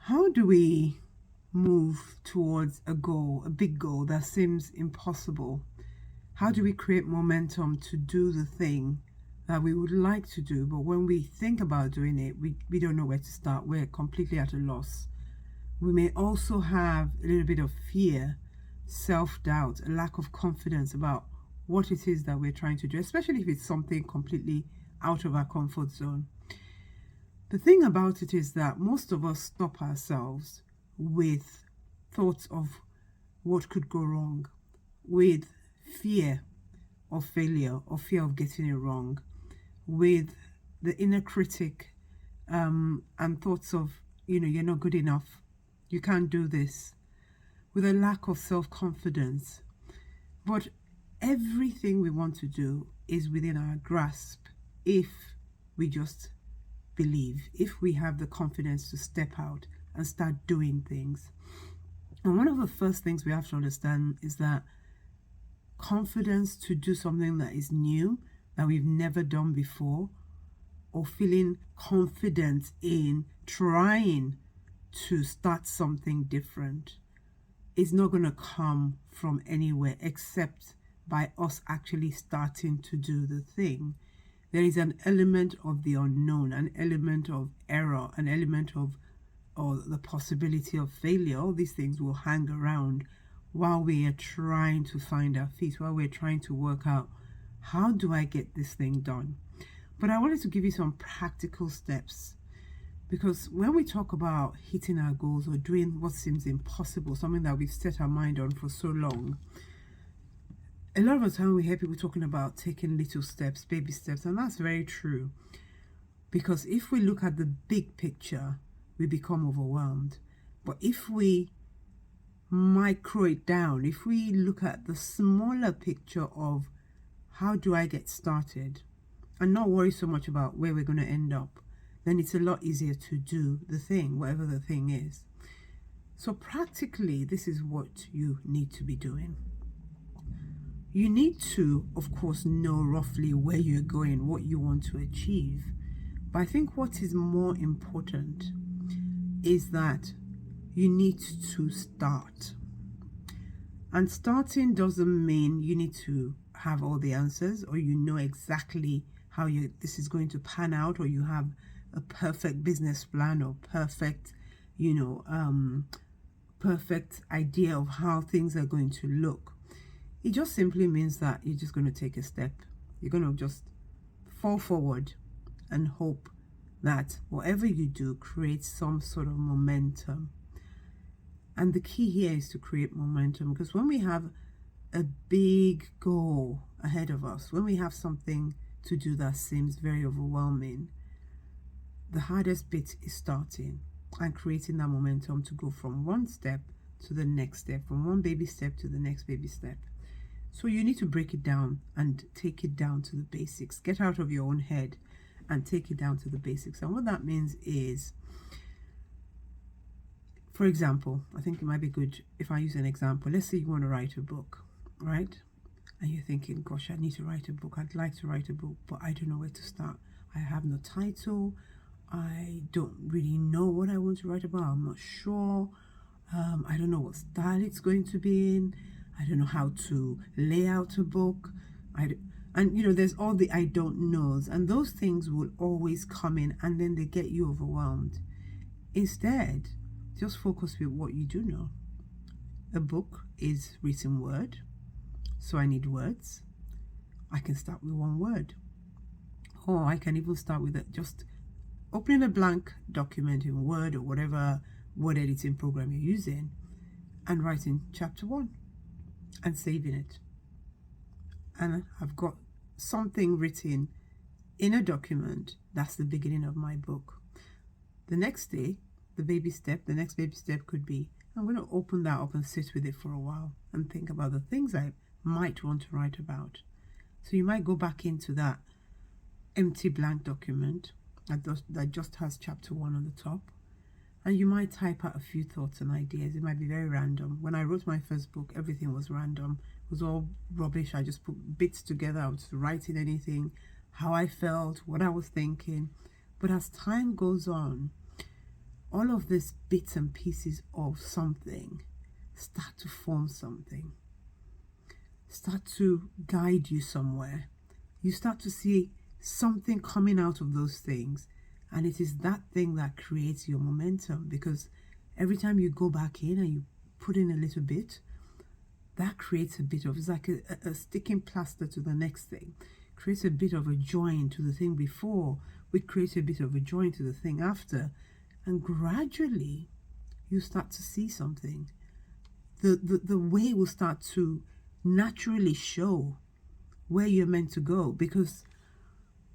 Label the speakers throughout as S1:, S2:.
S1: How do we move towards a goal, a big goal that seems impossible? How do we create momentum to do the thing that we would like to do, but when we think about doing it, we don't know where to start. We're completely at a loss. We may also have a little bit of fear, self-doubt, a lack of confidence about what it is that we're trying to do, especially if it's something completely out of our comfort zone. The thing about it is that most of us stop ourselves with thoughts of what could go wrong, with fear of failure or fear of getting it wrong, with the inner critic and thoughts of, you're not good enough, you can't do this, with a lack of self-confidence. But everything we want to do is within our grasp if we just believe, if we have the confidence to step out and start doing things. And one of the first things we have to understand is that confidence to do something that is new, that we've never done before, or feeling confident in trying to start something different is not going to come from anywhere except by us actually starting to do the thing. There is an element of the unknown, an element of error, an element of or the possibility of failure. All these things will hang around while we are trying to find our feet, while we're trying to work out, how do I get this thing done? But I wanted to give you some practical steps, because when we talk about hitting our goals or doing what seems impossible, something that we've set our mind on for so long, a lot of the time we hear people talking about taking little steps, baby steps, and that's very true. Because if we look at the big picture, we become overwhelmed. But if we micro it down, if we look at the smaller picture of how do I get started and not worry so much about where we're going to end up, then it's a lot easier to do the thing, whatever the thing is. So practically, this is what you need to be doing. You need to, of course, know roughly where you're going, what you want to achieve. But I think what is more important is that you need to start. And starting doesn't mean you need to have all the answers, or you know exactly how this is going to pan out, or you have a perfect business plan or perfect idea of how things are going to look. It just simply means that you're just going to take a step. You're going to just fall forward and hope that whatever you do creates some sort of momentum. And the key here is to create momentum, because when we have a big goal ahead of us, when we have something to do that seems very overwhelming, the hardest bit is starting and creating that momentum to go from one step to the next step, from one baby step to the next baby step. So you need to break it down and take it down to the basics. Get out of your own head and take it down to the basics. And what that means is, for example, I think it might be good if I use an example. Let's say you want to write a book, right? And you're thinking, gosh, I need to write a book. I'd like to write a book, but I don't know where to start. I have no title. I don't really know what I want to write about. I'm not sure. I don't know what style it's going to be in. I don't know how to lay out a book. There's all the I don't knows, and those things will always come in, and then they get you overwhelmed. Instead, just focus with what you do know. A book is written word, so I need words. I can start with one word, or I can even start with just opening a blank document in Word or whatever word editing program you're using, and writing chapter 1 and saving it. And I've got something written in a document. That's the beginning of my book. The next day, the next baby step could be, I'm going to open that up and sit with it for a while and think about the things I might want to write about. So you might go back into that empty blank document that just has chapter 1 on the top, and you might type out a few thoughts and ideas. It might be very random. When I wrote my first book, everything was random. It was all rubbish. I just put bits together. I was writing anything, how I felt, what I was thinking. But as time goes on, all of these bits and pieces of something start to form something, start to guide you somewhere. You start to see something coming out of those things, and it is that thing that creates your momentum, because every time you go back in and you put in a little bit, that creates a bit of, it's like a sticking plaster to the next thing, creates a bit of a join to the thing before, which creates a bit of a join to the thing after, and gradually you start to see something. The way will start to naturally show where you're meant to go, because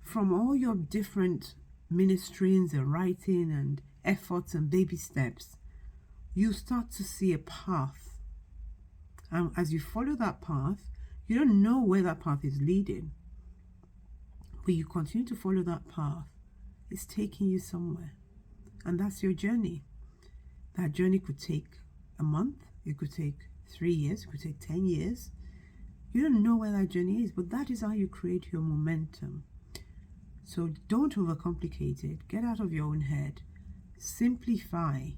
S1: from all your different ministries and writing and efforts and baby steps, you start to see a path. And as you follow that path, you don't know where that path is leading, but you continue to follow that path. It's taking you somewhere, and that's your journey. That journey could take a month, it could take 3 years, it could take 10 years. You don't know where that journey is, but that is how you create your momentum. So don't overcomplicate it. Get out of your own head. Simplify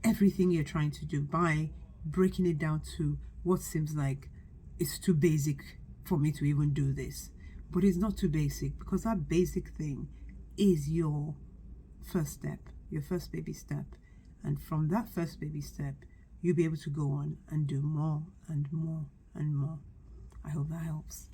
S1: everything you're trying to do by breaking it down to what seems like it's too basic for me to even do this. But it's not too basic, because that basic thing is your first step, your first baby step. And from that first baby step, you'll be able to go on and do more and more and more. I hope that helps.